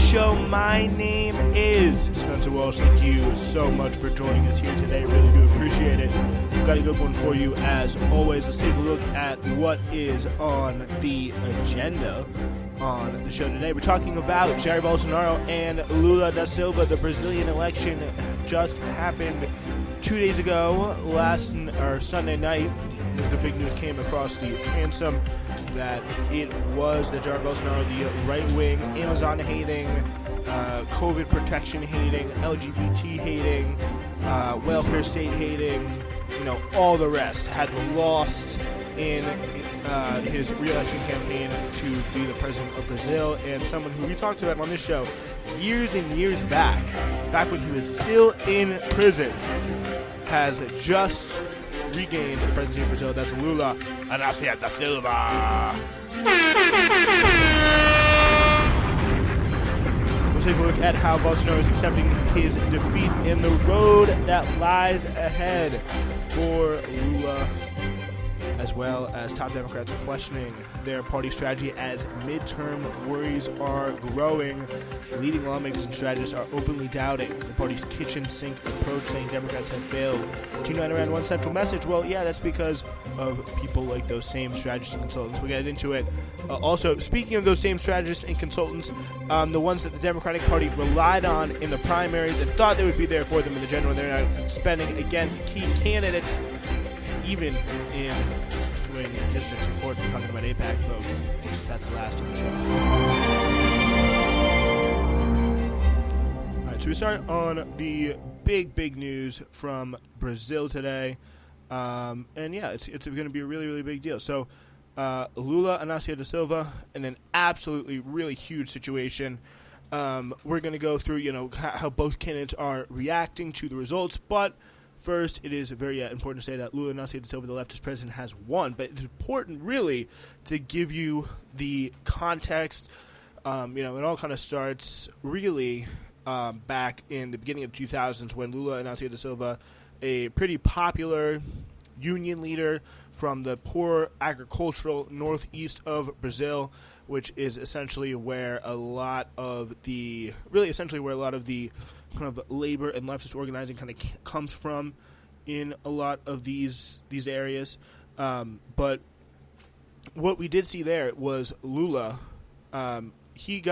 show. My name is Spencer Walsh. Thank you so much for joining us here today. Really do appreciate it. We've got a good one for you as always. Let's take a look at what is on the agenda on the show today. We're talking about Jair Bolsonaro and Lula da Silva. The Brazilian election just happened 2 days ago, Sunday night. The big news came across the transom that it was that Jair Bolsonaro, the right-wing, Amazon-hating, COVID protection-hating, LGBT-hating, welfare state-hating, all the rest, had lost in his re-election campaign to be the president of Brazil, and someone who we talked about on this show years and years back when he was still in prison, has just regained the presidency of Brazil. That's Lula da Silva. We'll take a look at how Bolsonaro is accepting his defeat and the road that lies ahead for Lula, as well as top Democrats questioning their party strategy as midterm worries are growing. Leading lawmakers and strategists are openly doubting the party's kitchen sink approach, saying Democrats have failed to unite around one central message. Well, yeah, that's because of people like those same strategists and consultants. We'll get into it. Also, speaking of those same strategists and consultants, the ones that the Democratic Party relied on in the primaries and thought they would be there for them in the general, they're now spending against key candidates, even in swing districts. Of course, we're talking about APAC, folks. That's the last of the show. All right, so we start on the big news from Brazil today. And yeah, it's going to be a really, really big deal. So Lula da Silva in an absolutely really huge situation. We're going to go through, how both candidates are reacting to the results, but first, it is very important to say that Lula da Silva, the leftist president, has won. But it's important, really, to give you the context. It all kind of starts, really, back in the beginning of 2000s when Lula da Silva, a pretty popular union leader from the poor agricultural northeast of Brazil, which is essentially where a lot of the kind of labor and leftist organizing kind of comes from in a lot of these areas. But what we did see there was Lula. He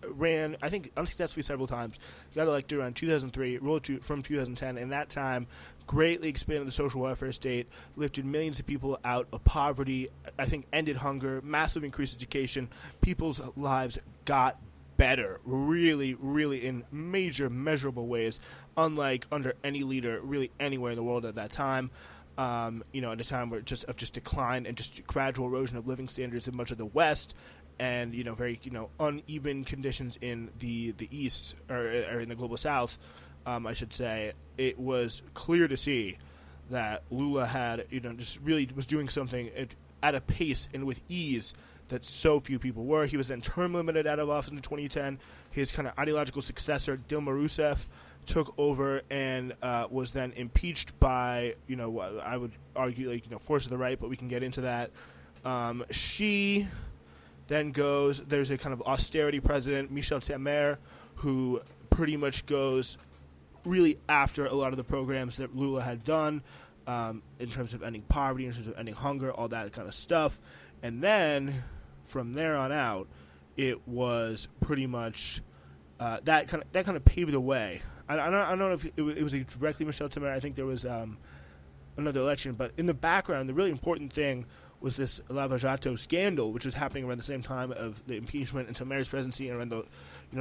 ran, I think, unsuccessfully several times. Got elected around 2003, ruled from 2010, and that time greatly expanded the social welfare state, lifted millions of people out of poverty, I think ended hunger, massive increased education. People's lives got better, really, really in major, measurable ways, unlike under any leader really anywhere in the world at that time. At a time where just decline and just gradual erosion of living standards in much of the West, and very uneven conditions in the East or in the global South, I should say. It was clear to see that Lula had just really was doing something at a pace and with ease that so few people were. He was then term limited out of office in 2010. His kind of ideological successor, Dilma Rousseff, took over and was then impeached by, I would argue, force of the right, but we can get into that. She then goes, there's a kind of austerity president, Michel Temer, who pretty much goes really after a lot of the programs that Lula had done in terms of ending poverty, in terms of ending hunger, all that kind of stuff. And then from there on out, it was pretty much that kind of paved the way. I don't know if it was directly Michel Temer. I think there was another election, but in the background, the really important thing was this Lava Jato scandal, which was happening around the same time of the impeachment and Temer's presidency, and around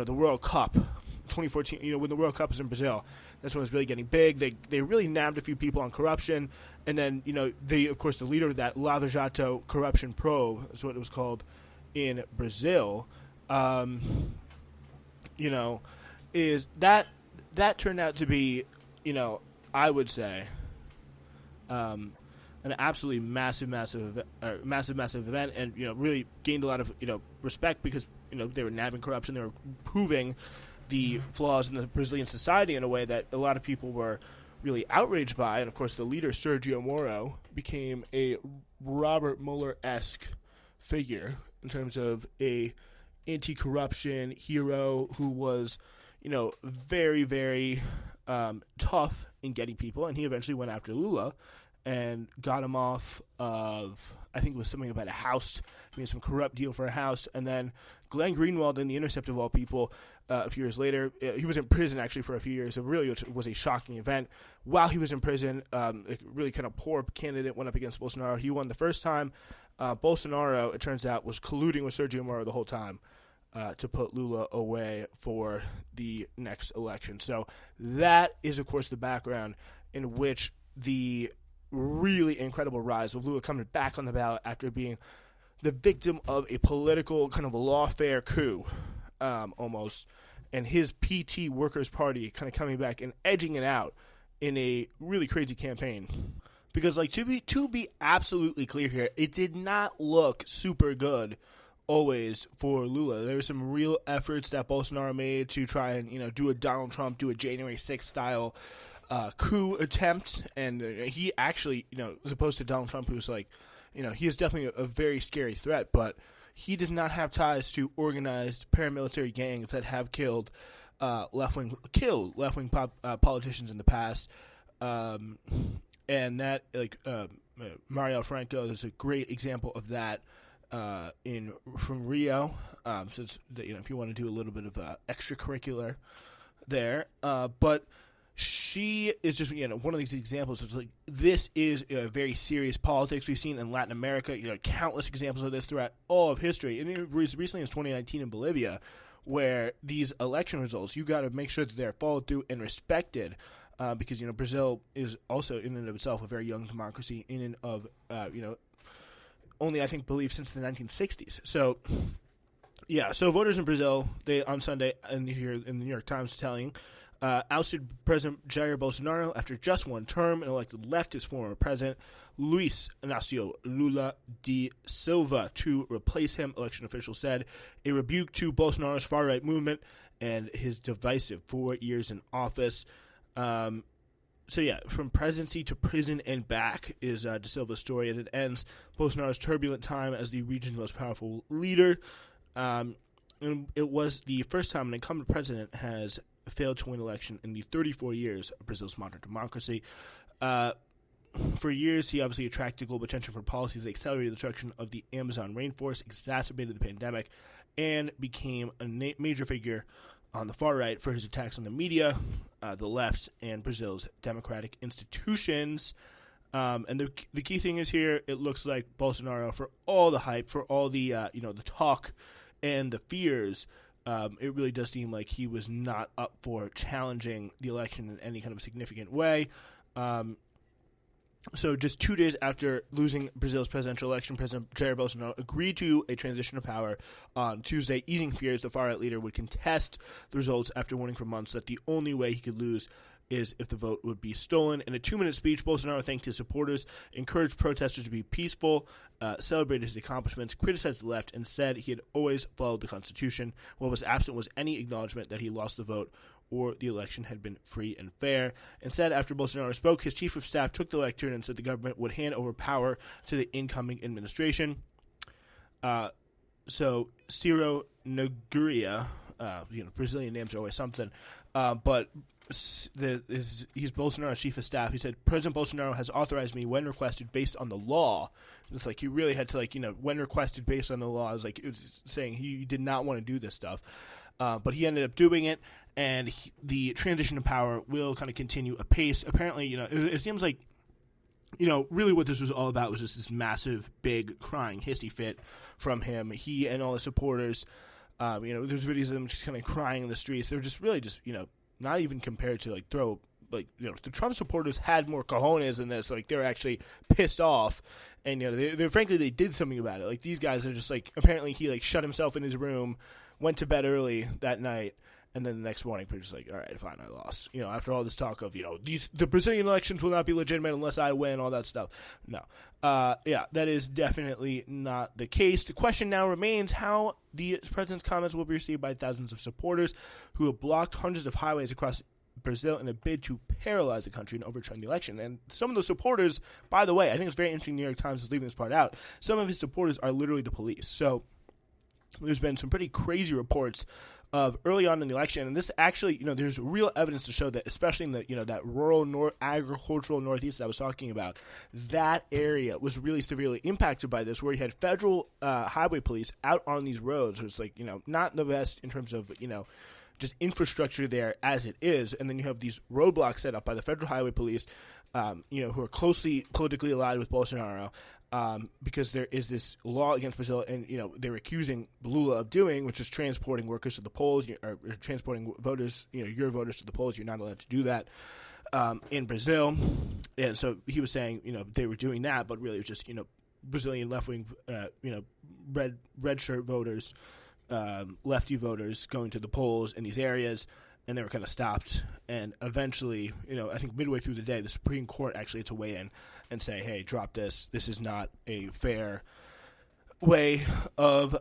the World Cup, 2014. When the World Cup was in Brazil, that's when it was really getting big. They really nabbed a few people on corruption, and then of course the leader of that Lava Jato corruption probe, is what it was called in Brazil. Is that turned out to be, I would say, an absolutely massive event, and really gained a lot of respect because they were nabbing corruption, they were proving the flaws in the Brazilian society in a way that a lot of people were really outraged by. And of course, the leader Sergio Moro became a Robert Mueller-esque figure in terms of a anti-corruption hero who was, very, very tough in getting people, and he eventually went after Lula and got him off of, I think it was something about a house. He made some corrupt deal for a house, and then Glenn Greenwald in The Intercept of all people, a few years later, he was in prison actually for a few years. It really was a shocking event. While he was in prison, a really kind of poor candidate went up against Bolsonaro. He won the first time. Bolsonaro, it turns out, was colluding with Sergio Moro the whole time to put Lula away for the next election. So that is, of course, the background in which the really incredible rise of Lula coming back on the ballot after being the victim of a political kind of lawfare coup, almost, and his PT Workers' Party kind of coming back and edging it out in a really crazy campaign. Because, to be absolutely clear here, it did not look super good always for Lula. There were some real efforts that Bolsonaro made to try and, do a Donald Trump, do a January 6th style coup attempt, and he actually, as opposed to Donald Trump, who's he is definitely a very scary threat, but he does not have ties to organized paramilitary gangs that have killed left-wing politicians in the past, and that, Marielle Franco is a great example of that from Rio, since, if you want to do a little bit of extracurricular there, but she is just, one of these examples of this is very serious politics. We've seen in Latin America, countless examples of this throughout all of history. And it was recently in 2019 in Bolivia, where these election results, you got to make sure that they're followed through and respected, because, Brazil is also in and of itself a very young democracy in and of, only, I think, believed since the 1960s. So, yeah, so voters in Brazil, they on Sunday, and here in the New York Times telling, ousted President Jair Bolsonaro after just one term and elected leftist former president Luiz Inácio Lula da Silva to replace him, election officials said, a rebuke to Bolsonaro's far-right movement and his divisive 4 years in office. So yeah, from presidency to prison and back is Da Silva's story, and it ends Bolsonaro's turbulent time as the region's most powerful leader. And it was the first time an incumbent president has failed to win election in the 34 years of Brazil's modern democracy. For years, he obviously attracted global attention for policies that accelerated the destruction of the Amazon rainforest, exacerbated the pandemic, and became a major figure on the far right for his attacks on the media, the left, and Brazil's democratic institutions. And the key thing is here, it looks like Bolsonaro, for all the hype, for all the the talk and the fears, it really does seem like he was not up for challenging the election in any kind of significant way. So just 2 days after losing Brazil's presidential election, President Jair Bolsonaro agreed to a transition of power on Tuesday, easing fears the far-right leader would contest the results after warning for months that the only way he could lose is if the vote would be stolen. In a 2-minute speech, Bolsonaro thanked his supporters, encouraged protesters to be peaceful, celebrated his accomplishments, criticized the left, and said he had always followed the Constitution. What was absent was any acknowledgement that he lost the vote or the election had been free and fair. Instead, after Bolsonaro spoke, his chief of staff took the lectern and said the government would hand over power to the incoming administration. So Ciro Nogueira, Brazilian names are always something, but he's Bolsonaro's chief of staff. He said, President Bolsonaro has authorized me when requested based on the law. It's like he really had to, when requested based on the law. It was saying he did not want to do this stuff. But he ended up doing it, and the transition of power will kind of continue apace. Apparently, it seems like, really what this was all about was just this massive, big, crying, hissy fit from him. He and all his supporters, there's videos of them just kind of crying in the streets. They're just really just, not even compared to, the Trump supporters had more cojones than this. They're actually pissed off, and, they frankly, they did something about it. These guys are just, apparently he, shut himself in his room, went to bed early that night, and then the next morning, pretty just all right, fine, I lost. After all this talk of, the Brazilian elections will not be legitimate unless I win, all that stuff. No. Yeah, that is definitely not the case. The question now remains how the president's comments will be received by thousands of supporters who have blocked hundreds of highways across Brazil in a bid to paralyze the country and overturn the election. And some of those supporters, by the way, I think it's very interesting the New York Times is leaving this part out, some of his supporters are literally the police. So there's been some pretty crazy reports of early on in the election, and this actually, there's real evidence to show that, especially in the, that rural agricultural Northeast that I was talking about, that area was really severely impacted by this, where you had federal highway police out on these roads. It was like, not the best in terms of, just infrastructure there as it is, and then you have these roadblocks set up by the federal highway police, who are closely politically allied with Bolsonaro, because there is this law against Brazil, and they're accusing Lula of doing, which is transporting workers to the polls, or transporting voters, your voters to the polls. You're not allowed to do that in Brazil, and so he was saying, they were doing that, but really it was just Brazilian left wing, red shirt voters. Lefty voters going to the polls in these areas, and they were kind of stopped. And eventually, I think midway through the day, the Supreme Court actually had to weigh in and say, hey, drop this. This is not a fair way of,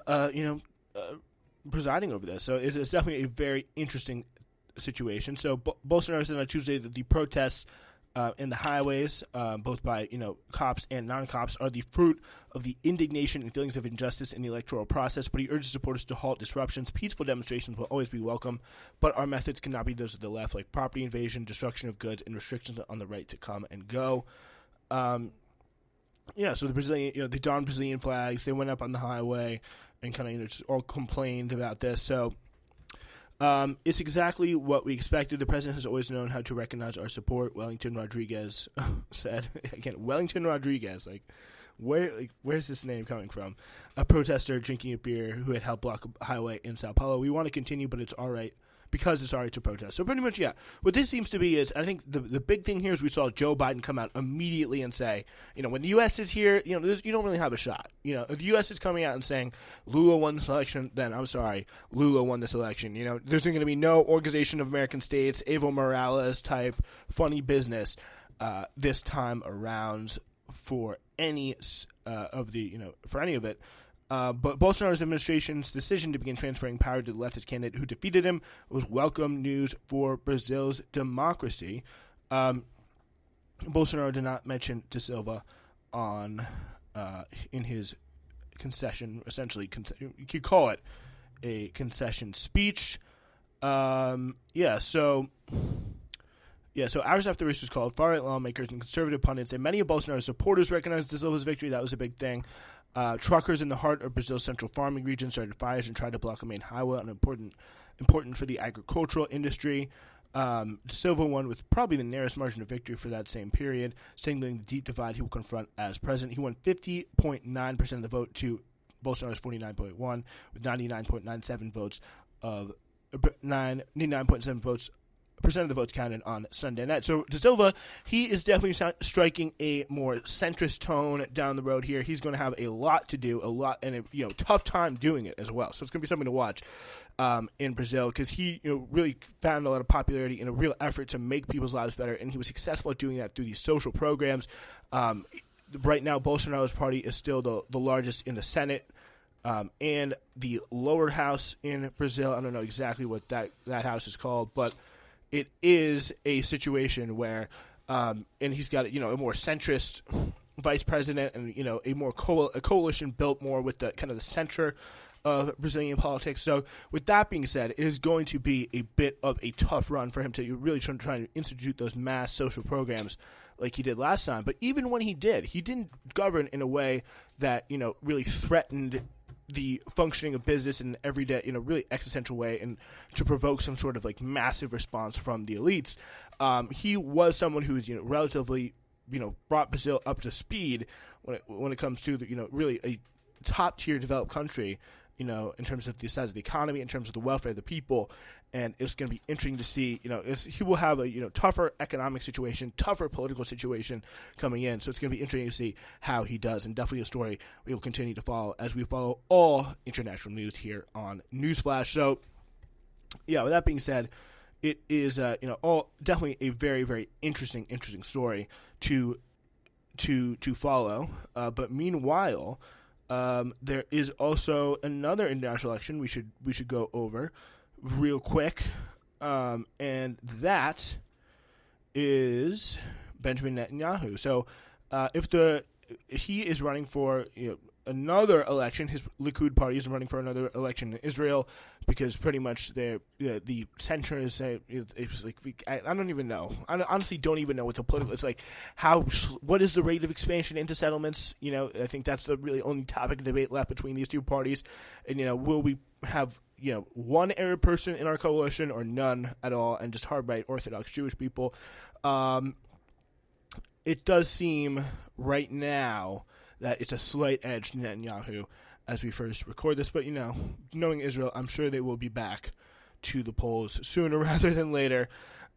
presiding over this. So it's definitely a very interesting situation. So Bolsonaro said on Tuesday that the protests in the highways, both by cops and non-cops, are the fruit of the indignation and feelings of injustice in the electoral process. But he urges supporters to halt disruptions. Peaceful demonstrations will always be welcome, but our methods cannot be those of the left, like property invasion, destruction of goods, and restrictions on the right to come and go. So the Brazilian, they donned Brazilian flags. They went up on the highway and kind of just all complained about this. So. It's exactly what we expected. The president has always known how to recognize our support, Wellington Rodriguez said. Again, Wellington Rodriguez, where's this name coming from? A protester drinking a beer who had helped block a highway in Sao Paulo. We want to continue, but it's all right, because it's all right to protest. So pretty much, yeah. What this seems to be is, I think the big thing here is we saw Joe Biden come out immediately and say, when the U.S. is here, you don't really have a shot. If the U.S. is coming out and saying Lula won this election, then I'm sorry, Lula won this election. There's going to be no Organization of American States, Evo Morales type funny business this time around for any of it. But Bolsonaro's administration's decision to begin transferring power to the leftist candidate who defeated him was welcome news for Brazil's democracy. Bolsonaro did not mention to Silva in his concession, essentially, you could call it a concession speech. So hours after the race was called, far-right lawmakers and conservative pundits and many of Bolsonaro's supporters recognized De Silva's victory. That was a big thing. Truckers in the heart of Brazil's central farming region started fires and tried to block a main highway, important for the agricultural industry. De Silva won with probably the narrowest margin of victory for that same period, signaling the deep divide he will confront as president. He won 50.9% of the vote to Bolsonaro's 49.1, with 99.97 votes of 99.7 votes. Percent of the votes counted on Sunday night. So De Silva, he is definitely striking a more centrist tone down the road here. He's going to have a lot to do, and a tough time doing it as well. So it's going to be something to watch in Brazil, because he really found a lot of popularity in a real effort to make people's lives better, and he was successful at doing that through these social programs. Right now, Bolsonaro's party is still the largest in the Senate. And the lower house in Brazil, I don't know exactly what that house is called, but it is a situation where, and he's got a more centrist vice president, and a more a coalition built more with the kind of the center of Brazilian politics. So, with that being said, it is going to be a bit of a tough run for him to really try to institute those mass social programs like he did last time. But even when he didn't govern in a way that really threatened the functioning of business in an everyday, really existential way, and to provoke some sort of massive response from the elites. He was someone who was, relatively, brought Brazil up to speed when it comes to the, really a top tier developed country, in terms of the size of the economy, in terms of the welfare of the people. And it's going to be interesting to see, he will have a, tougher economic situation, tougher political situation coming in. So it's going to be interesting to see how he does, and definitely a story we will continue to follow as we follow all international news here on Newsflash. So, yeah, with that being said, it is, all definitely a very, very interesting story to follow. But meanwhile, there is also another international election we should go over real quick, and that is Benjamin Netanyahu. So, he is running for another election. His Likud party is running for another election in Israel because pretty much the center is it's like I don't even know. I honestly don't even know what the political. It's like what is the rate of expansion into settlements? I think that's the really only topic of debate left between these two parties. And will we have one Arab person in our coalition or none at all, and just hard right Orthodox Jewish people? It does seem right now that it's a slight edge to Netanyahu as we first record this. But, knowing Israel, I'm sure they will be back to the polls sooner rather than later.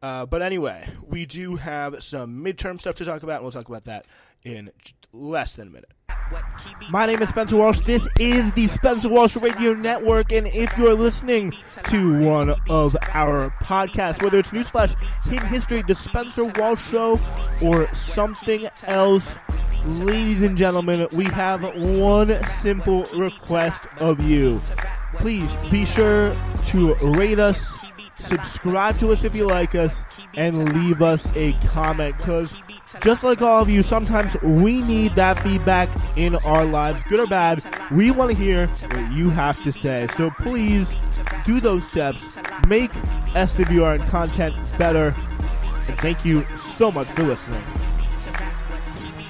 But anyway, we do have some midterm stuff to talk about, and we'll talk about that in less than a minute. My name is Spencer Walsh. This is the Spencer Walsh Radio Network, and if you're listening to one of our podcasts, whether it's Newsflash, Hidden History, The Spencer Walsh Show, or something else, ladies and gentlemen, we have one simple request of you. Please be sure to rate us, subscribe to us if you like us, and leave us a comment, because just like all of you, sometimes we need that feedback in our lives, good or bad. We want to hear what you have to say. So please do those steps. Make SWR content better. And thank you so much for listening.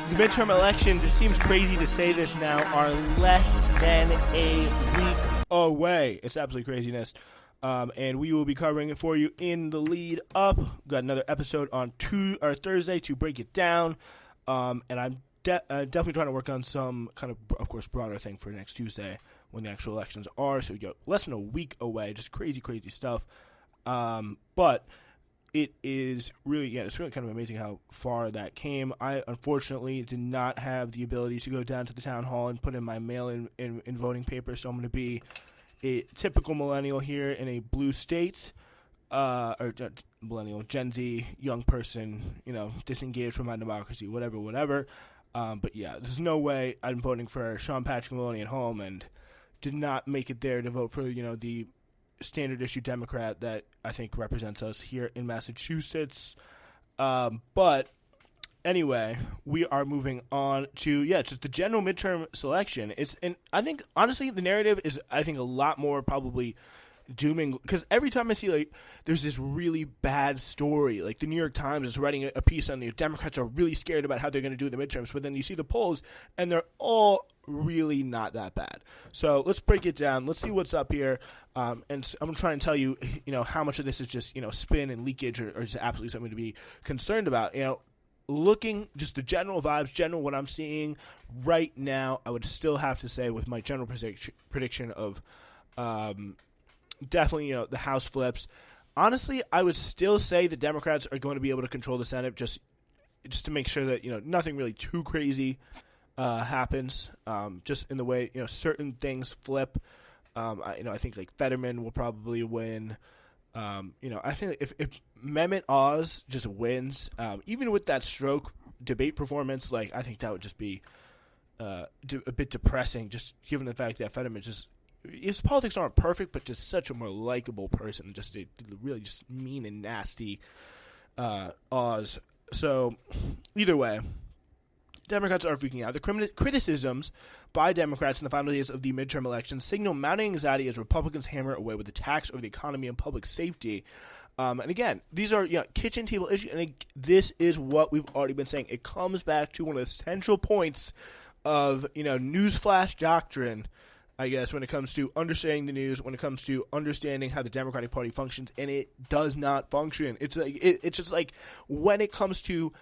The midterm elections, it seems crazy to say this now, are less than a week away. It's absolutely craziness. And we will be covering it for you in the lead up. We've got another episode on Thursday to break it down. And I'm definitely trying to work on some kind of course, broader thing for next Tuesday when the actual elections are. So we got less than a week away. Just crazy, crazy stuff. But it is really, it's really kind of amazing how far that came. I, unfortunately, did not have the ability to go down to the town hall and put in my mail-in voting paper. So I'm going to be a typical millennial here in a blue state, or millennial, Gen Z, young person, disengaged from my democracy, whatever. But yeah, there's no way I'm voting for Sean Patrick Maloney at home and did not make it there to vote for, the standard issue Democrat that I think represents us here in Massachusetts. But anyway, we are moving on to, it's just the general midterm selection. And I think, honestly, the narrative is, I think, a lot more probably dooming, because every time I see, there's this really bad story, the New York Times is writing a piece on the Democrats are really scared about how they're going to do the midterms, but then you see the polls, and they're all really not that bad. So let's break it down. Let's see what's up here, and I'm going to try and tell you, how much of this is just, spin and leakage or just absolutely something to be concerned about. Looking just the general vibes, what I'm seeing right now, I would still have to say with my general prediction of definitely, the House flips. Honestly, I would still say the Democrats are going to be able to control the Senate just to make sure that, nothing really too crazy happens, just in the way, certain things flip. I think Fetterman will probably win. I think if Mehmet Oz just wins, even with that stroke debate performance, I think that would just be a bit depressing, just given the fact that Fetterman just, his politics aren't perfect, but just such a more likable person, just a really just mean and nasty Oz. So either way, Democrats are freaking out. The criticisms by Democrats in the final days of the midterm elections signal mounting anxiety as Republicans hammer away with attacks over the economy and public safety. And again, these are kitchen table issues, and this is what we've already been saying. It comes back to one of the central points of newsflash doctrine, I guess, when it comes to understanding the news, when it comes to understanding how the Democratic Party functions, and it does not function. It's it's just when it comes to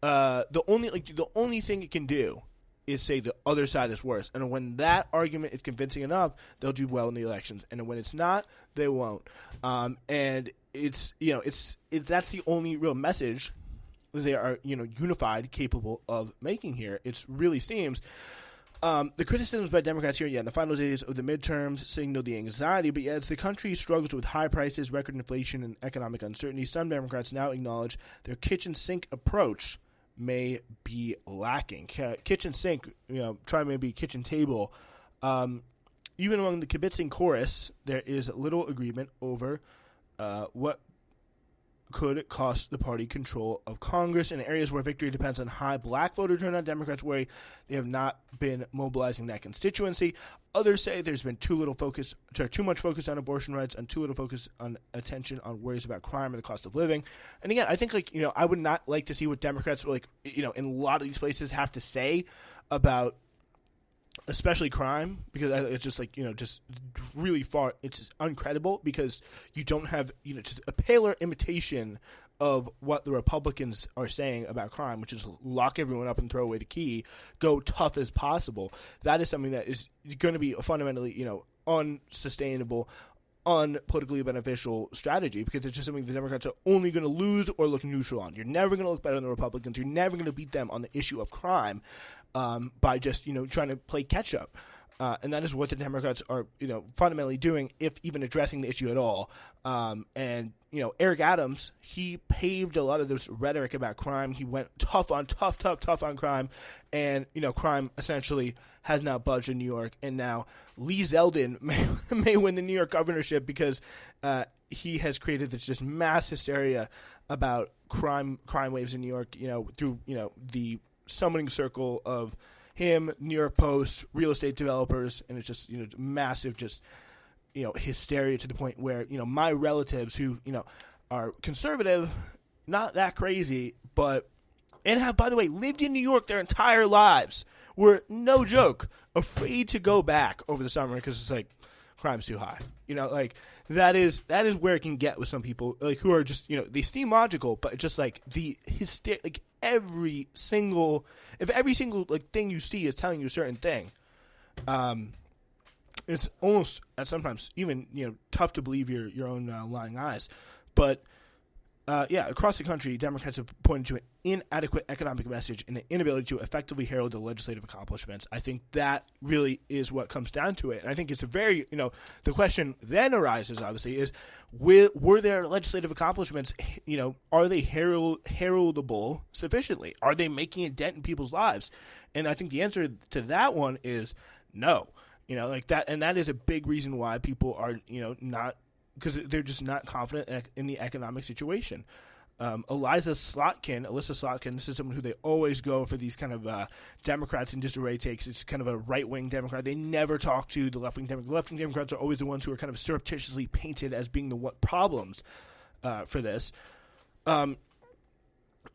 the only thing it can do is say the other side is worse, and when that argument is convincing enough, they'll do well in the elections, and when it's not, they won't. And it's that's the only real message they are unified, capable of making here. It really seems. The criticisms by Democrats here, in the final days of the midterms signal the anxiety, but as the country struggles with high prices, record inflation, and economic uncertainty, some Democrats now acknowledge their kitchen sink approach may be lacking. Kitchen sink, try maybe kitchen table. Even among the kibitzing chorus, there is little agreement over what could cost the party control of Congress in areas where victory depends on high black voter turnout. Democrats worry they have not been mobilizing that constituency. Others say there's been too much focus on abortion rights and too little focus on attention on worries about crime and the cost of living. And again, I think I would not like to see what Democrats in a lot of these places have to say about especially crime, because it's just just really far, it's just uncredible, because you don't have, just a paler imitation of what the Republicans are saying about crime, which is lock everyone up and throw away the key, go tough as possible. That is something that is going to be a fundamentally, unsustainable, unpolitically beneficial strategy, because it's just something the Democrats are only going to lose or look neutral on. You're never going to look better than the Republicans. You're never going to beat them on the issue of crime by just, trying to play catch up. And that is what the Democrats are, fundamentally doing, if even addressing the issue at all. And Eric Adams, he paved a lot of this rhetoric about crime. He went tough on crime, and crime essentially has not budged in New York. And now Lee Zeldin may win the New York governorship because he has created this just mass hysteria about crime waves in New York. Through the summoning circle of him, New York Post, real estate developers, and it's just massive, just hysteria to the point where my relatives who are conservative, not that crazy, and have, by the way, lived in New York their entire lives, were, no joke, afraid to go back over the summer because it's like crime's too high. That is where it can get with some people who are just they seem logical, but just the hysteria, if every single thing you see is telling you a certain thing, it's almost sometimes even tough to believe your own lying eyes. But across the country, Democrats have pointed to an inadequate economic message and an inability to effectively herald the legislative accomplishments. I think that really is what comes down to it. And I think it's a very, the question then arises, obviously, is were their legislative accomplishments, are they heraldable sufficiently? Are they making a dent in people's lives? And I think the answer to that one is no. That, and that is a big reason why people are, not, because they're just not confident in the economic situation. Alyssa Slotkin, this is someone who they always go for these kind of Democrats in disarray takes. It's kind of a right-wing Democrat. They never talk to the left-wing Democrats. The left-wing Democrats are always the ones who are kind of surreptitiously painted as being the problems for this.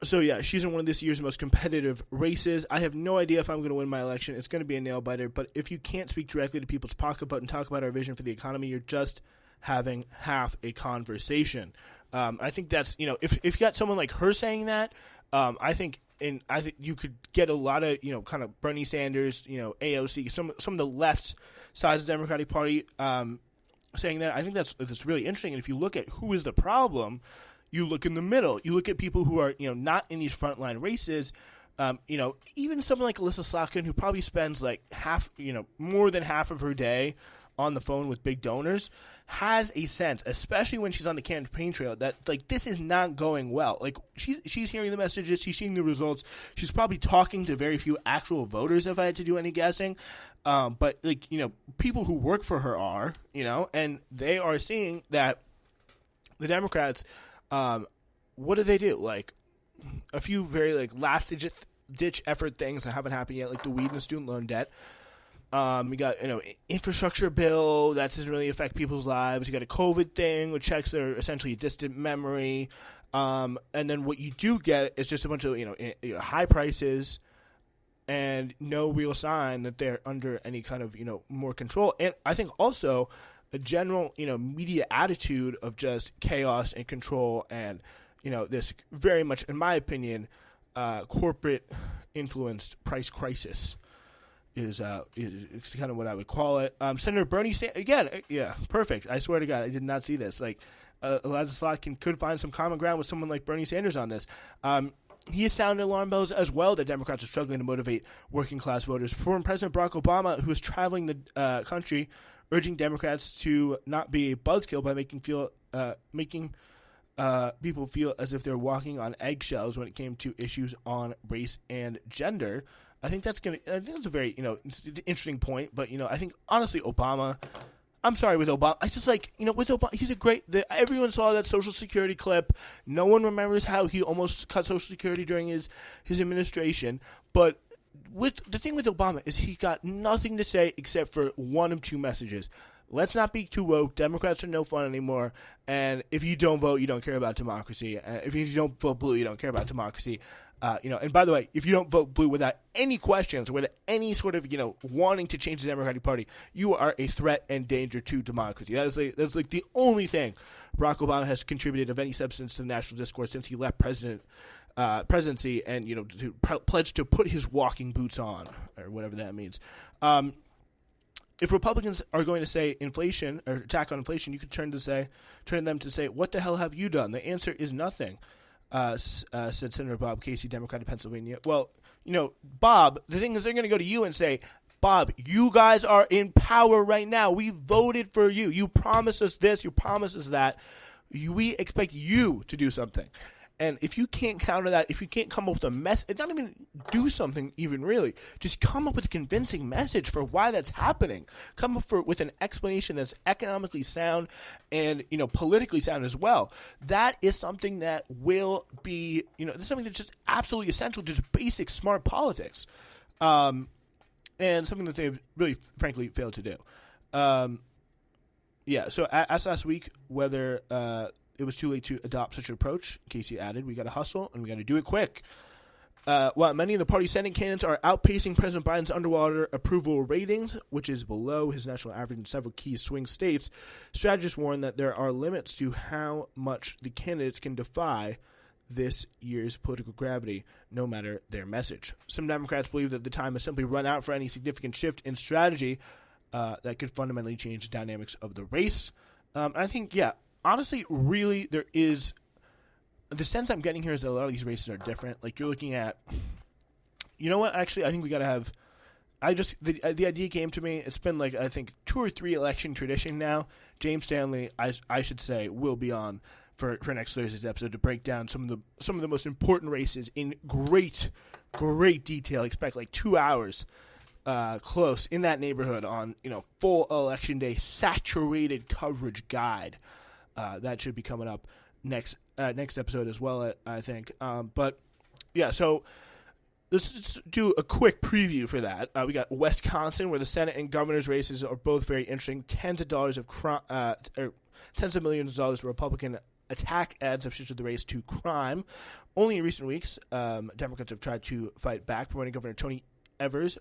So, yeah, she's in one of this year's most competitive races. I have no idea if I'm going to win my election. It's going to be a nail-biter. But if you can't speak directly to people's pocketbook and talk about our vision for the economy, you're just having half a conversation. I think that's, if you got someone like her saying that, I think you could get a lot of, kind of Bernie Sanders, AOC, some of the left sides of the Democratic Party saying that. I think that's really interesting. And if you look at who is the problem, you look in the middle. You look at people who are, not in these frontline races. Even someone like Alyssa Slotkin, who probably spends more than half of her day on the phone with big donors, has a sense, especially when she's on the campaign trail, that this is not going well. She's hearing the messages, she's seeing the results. She's probably talking to very few actual voters, if I had to do any guessing. But people who work for her are, and they are seeing that the Democrats, what do they do? A few very last ditch effort things that haven't happened yet, like the weed and the student loan debt. We got, infrastructure bill that doesn't really affect people's lives. You got a COVID thing, which checks are essentially a distant memory. And then what you do get is just a bunch of, high prices and no real sign that they're under any kind of, more control. And I think also a general, media attitude of just chaos and control and, this very much, in my opinion, corporate influenced price crisis. Is kind of what I would call it. Senator Bernie Sanders, again, yeah, perfect. I swear to God, I did not see this. Alyssa Slotkin could find some common ground with someone like Bernie Sanders on this. He has sounded alarm bells as well that Democrats are struggling to motivate working class voters. Former President Barack Obama, who is traveling the country, urging Democrats to not be a buzzkill by making people feel as if they're walking on eggshells when it came to issues on race and gender. I think that's a very, interesting point. But, I think, honestly, Obama, I'm sorry with Obama. I just like, with Obama, he's a great. Everyone saw that Social Security clip. No one remembers how he almost cut Social Security during his administration. But the thing with Obama is he got nothing to say except for one of two messages. Let's not be too woke. Democrats are no fun anymore. And if you don't vote, you don't care about democracy. If you don't vote blue, you don't care about democracy. And by the way, if you don't vote blue without any questions, without any sort of, wanting to change the Democratic Party, you are a threat and danger to democracy. That's the only thing Barack Obama has contributed of any substance to the national discourse since he left presidency and, to pledge to put his walking boots on, or whatever that means. If Republicans are going to say inflation or attack on inflation, you can turn them to say, what the hell have you done? The answer is nothing, said Senator Bob Casey, Democrat of Pennsylvania. Well, Bob, the thing is they're going to go to you and say, Bob, you guys are in power right now. We voted for you. You promised us this. You promised us that. We expect you to do something. And if you can't counter that, if you can't come up with a message, not even do something even really, just come up with a convincing message for why that's happening. Come up with an explanation that's economically sound and, politically sound as well. That is something that will be, that's something that's just absolutely essential to just basic smart politics. And something that they've really, frankly, failed to do. So asked last week whether it was too late to adopt such an approach, Casey added, we got to hustle and we got to do it quick. While many of the party's Senate candidates are outpacing President Biden's underwater approval ratings, which is below his national average in several key swing states, strategists warn that there are limits to how much the candidates can defy this year's political gravity, no matter their message. Some Democrats believe that the time has simply run out for any significant shift in strategy that could fundamentally change the dynamics of the race. I think, honestly, really, there is the sense I'm getting here is that a lot of these races are different. Like, you're looking at, actually, I think we got to have. The idea came to me. It's been I think 2 or 3 election tradition now. James Stanley, I should say, will be on for next Thursday's episode to break down some of the most important races in great detail. Expect 2 hours. Close in that neighborhood on full election day saturated coverage guide. That should be coming up next episode as well, I think. So let's just do a quick preview for that. We got Wisconsin, where the Senate and governor's races are both very interesting. Tens of millions of dollars of Republican attack ads have shifted the race to crime. Only in recent weeks, Democrats have tried to fight back, promoting Governor Tony Evers'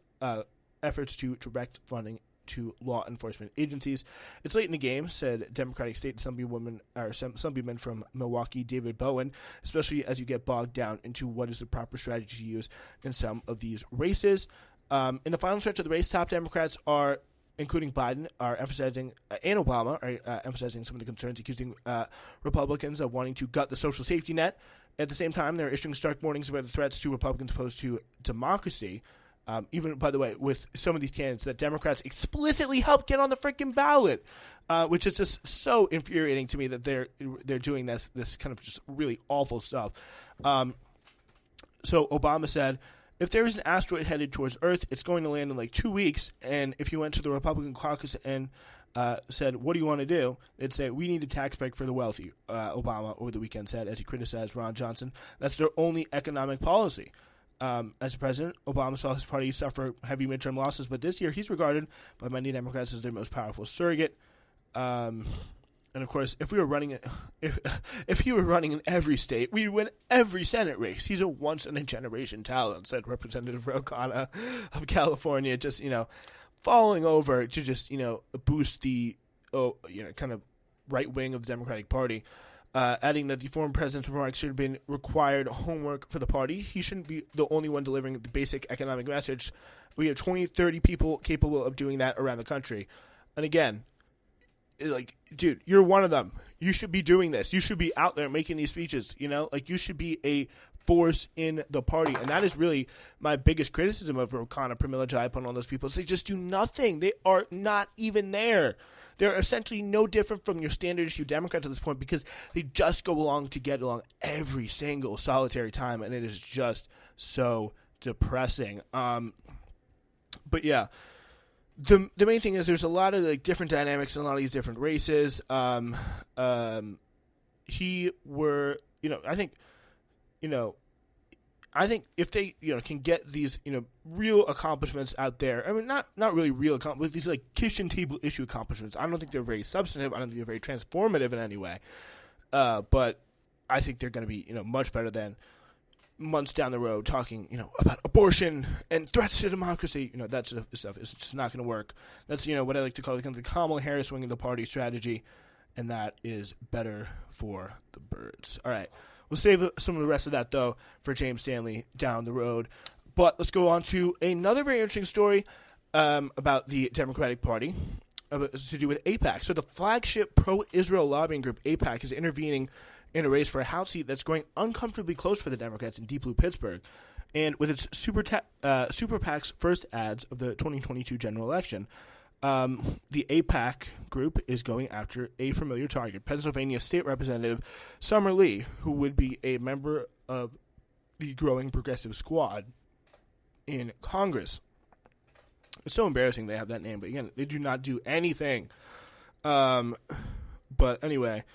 efforts to direct funding to law enforcement agencies. It's late in the game, said Democratic State Assemblyman from Milwaukee, David Bowen, especially as you get bogged down into what is the proper strategy to use in some of these races. In the final stretch of the race, top Democrats are, including Biden, are emphasizing, and Obama are emphasizing some of the concerns, accusing Republicans of wanting to gut the social safety net. At the same time, they're issuing stark warnings about the threats to Republicans pose to democracy. Even, by the way, with some of these candidates that Democrats explicitly helped get on the freaking ballot, which is just so infuriating to me that they're doing this kind of just really awful stuff. So Obama said, if there is an asteroid headed towards Earth, it's going to land in 2 weeks. And if you went to the Republican caucus and said, what do you want to do? They'd say, we need a tax break for the wealthy, Obama over the weekend said, as he criticized Ron Johnson. That's their only economic policy. As president, Obama saw his party suffer heavy midterm losses, but this year he's regarded by many Democrats as their most powerful surrogate. And of course, if he were running in every state, we'd win every Senate race. He's a once-in-a-generation talent, said Representative Ro Khanna of California, just falling over to just boost the kind of right wing of the Democratic Party. Adding that the former president's remarks should have been required homework for the party. He shouldn't be the only one delivering the basic economic message. We have 20, 30 people capable of doing that around the country. And again, dude, you're one of them. You should be doing this. You should be out there making these speeches, you should be a force in the party. And that is really my biggest criticism of Ro Khanna, Pramila Jayapal, and all those people. Is they just do nothing. They are not even there. They're essentially no different from your standard issue Democrats at this point because they just go along to get along every single solitary time, and it is just so depressing. But yeah, the main thing is there's a lot of like different dynamics in a lot of these different races. I think if they can get these real accomplishments out there. I mean, not really real accomplishments, these like kitchen table issue accomplishments. I don't think they're very substantive. I don't think they're very transformative in any way. But I think they're going to be much better than months down the road talking about abortion and threats to democracy. That stuff is just not going to work. That's what I like to call the Kamala Harris wing of the party strategy, and that is better for the birds. All right. We'll save some of the rest of that, though, for James Stanley down the road. But let's go on to another very interesting story about the Democratic Party to do with AIPAC. So the flagship pro-Israel lobbying group, AIPAC, is intervening in a race for a House seat that's growing uncomfortably close for the Democrats in deep blue Pittsburgh. And with its Super PAC's first ads of the 2022 general election, the AIPAC group is going after a familiar target, Pennsylvania State Representative Summer Lee, who would be a member of the growing progressive squad in Congress. It's so embarrassing they have that name, but again, they do not do anything. But anyway,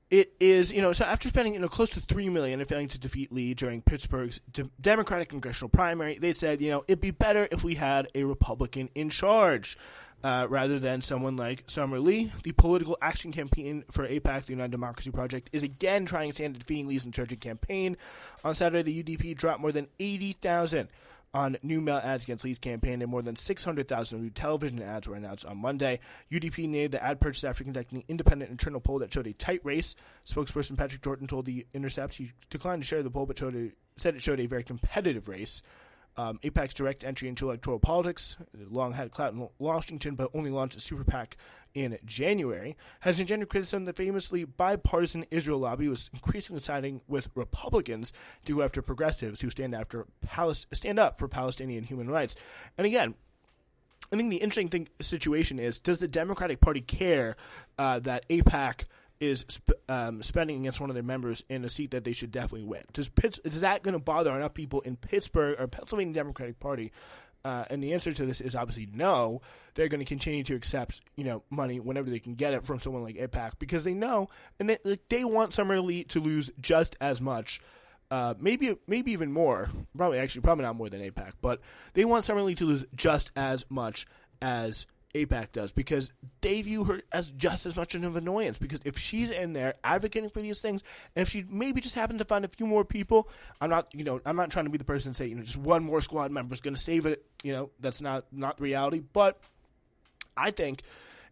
it is, so after spending, close to $3 million and failing to defeat Lee during Pittsburgh's Democratic congressional primary, they said, it'd be better if we had a Republican in charge rather than someone like Summer Lee. The political action campaign for AIPAC, the United Democracy Project, is again trying its hand at defeating Lee's insurgent campaign. On Saturday, the UDP dropped more than 80,000 on new mail ads against Lee's campaign, and more than 600,000 new television ads were announced on Monday. UDP named the ad purchase after conducting an independent internal poll that showed a tight race. Spokesperson Patrick Thornton told The Intercept he declined to share the poll, but said it showed a very competitive race. AIPAC's direct entry into electoral politics, long had clout in Washington, but only launched a super PAC in January, has engendered criticism that famously bipartisan Israel lobby was increasingly siding with Republicans to go after progressives who stand up for Palestinian human rights. And again, I think the interesting situation is, does the Democratic Party care that AIPAC is spending against one of their members in a seat that they should definitely win? Is that going to bother enough people in Pittsburgh or Pennsylvania Democratic Party? And the answer to this is obviously no. They're going to continue to accept money whenever they can get it from someone like AIPAC, because they know and they want Summer Lee to lose just as much. Maybe even more. Probably not more than AIPAC, but they want Summer Lee to lose just as much as AIPAC does, because they view her as just as much of an annoyance. Because if she's in there advocating for these things, and if she maybe just happens to find a few more people, I'm not trying to be the person to say just one more squad member is going to save it. That's not the reality. But I think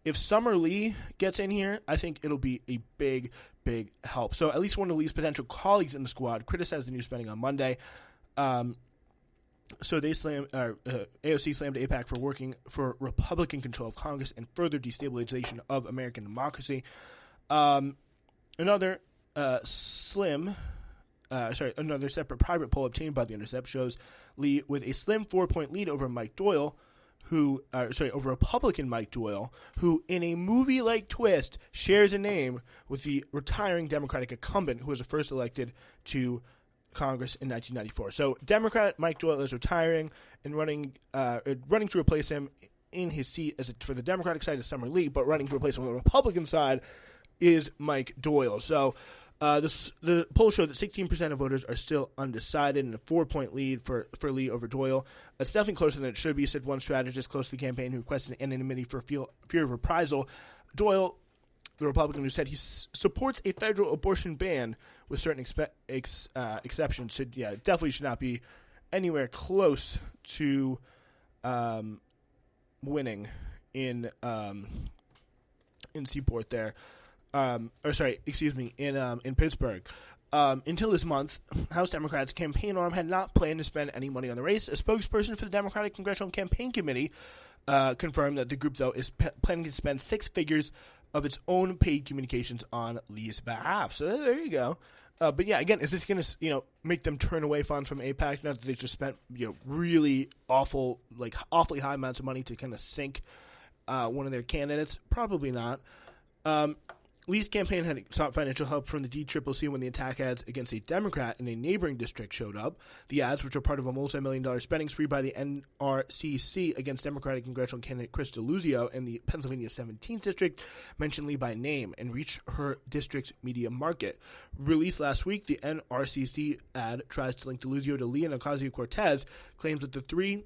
if Summer Lee gets in here, I think it'll be a big help. So at least one of Lee's potential colleagues in the squad criticized the new spending on Monday. So they AOC slammed AIPAC for working for Republican control of Congress and further destabilization of American democracy. Another separate private poll obtained by The Intercept shows Lee with a slim 4-point lead over Republican Mike Doyle, who in a movie-like twist shares a name with the retiring Democratic incumbent who was first elected to Congress in 1994. So Democrat Mike Doyle is retiring and running to replace him in his seat for the Democratic side is Summer Lee, but running to replace him on the Republican side is Mike Doyle. So the poll showed that 16% of voters are still undecided, and a 4-point lead for Lee over Doyle. It's definitely closer than it should be, said one strategist close to the campaign who requested anonymity for fear of reprisal. Doyle, the Republican who said he supports a federal abortion ban with certain exceptions, definitely should not be anywhere close to winning in Seaport there. In Pittsburgh. Until this month, House Democrats' campaign arm had not planned to spend any money on the race. A spokesperson for the Democratic Congressional Campaign Committee confirmed that the group, though, is planning to spend six figures of its own paid communications on Lee's behalf. So there you go. But yeah, again, is this going to make them turn away funds from AIPAC? Not that they just spent really awfully high amounts of money to kind of sink one of their candidates. Probably not. Lee's campaign had sought financial help from the DCCC when the attack ads against a Democrat in a neighboring district showed up. The ads, which are part of a multi-million-dollar spending spree by the NRCC against Democratic congressional candidate Chris DeLuzio in the Pennsylvania 17th district, mentioned Lee by name and reached her district's media market. Released last week, the NRCC ad tries to link DeLuzio to Lee and Ocasio-Cortez, claims that the three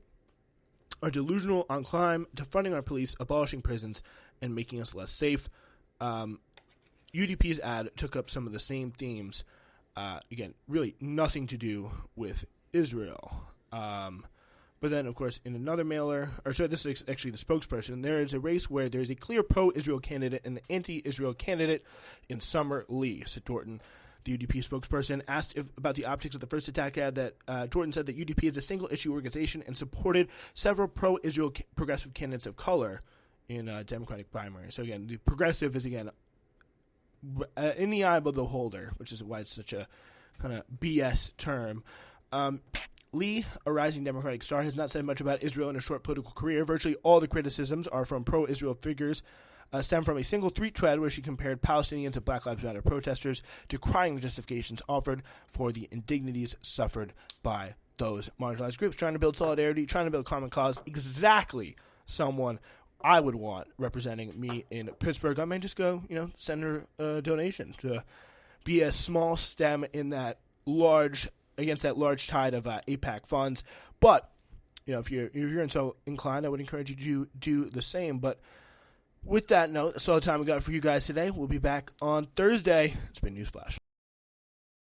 are delusional on climb, defunding our police, abolishing prisons, and making us less safe. UDP's ad took up some of the same themes. Again, really nothing to do with Israel. But then, of course, in another mailer, this is actually the spokesperson, there is a race where there's a clear pro-Israel candidate and an anti-Israel candidate in Summer Lee, said Dorton. The UDP spokesperson asked about the optics of the first attack ad that Dorton said that UDP is a single-issue organization and supported several pro-Israel progressive candidates of color in Democratic primary. So, again, the progressive is, again, in the eye of the beholder, which is why it's such a kind of BS term. Lee, a rising Democratic star, has not said much about Israel in a short political career. Virtually all the criticisms are from pro-Israel figures, stem from a single tweet thread where she compared Palestinians and Black Lives Matter protesters, decrying the justifications offered for the indignities suffered by those marginalized groups, trying to build solidarity, trying to build common cause. Exactly someone I would want representing me in Pittsburgh. I may just go, send her a donation to be a small stem in that against that large tide of AIPAC funds. But if you're so inclined, I would encourage you to do the same. But with that note, that's all the time we got for you guys today. We'll be back on Thursday. It's been Newsflash.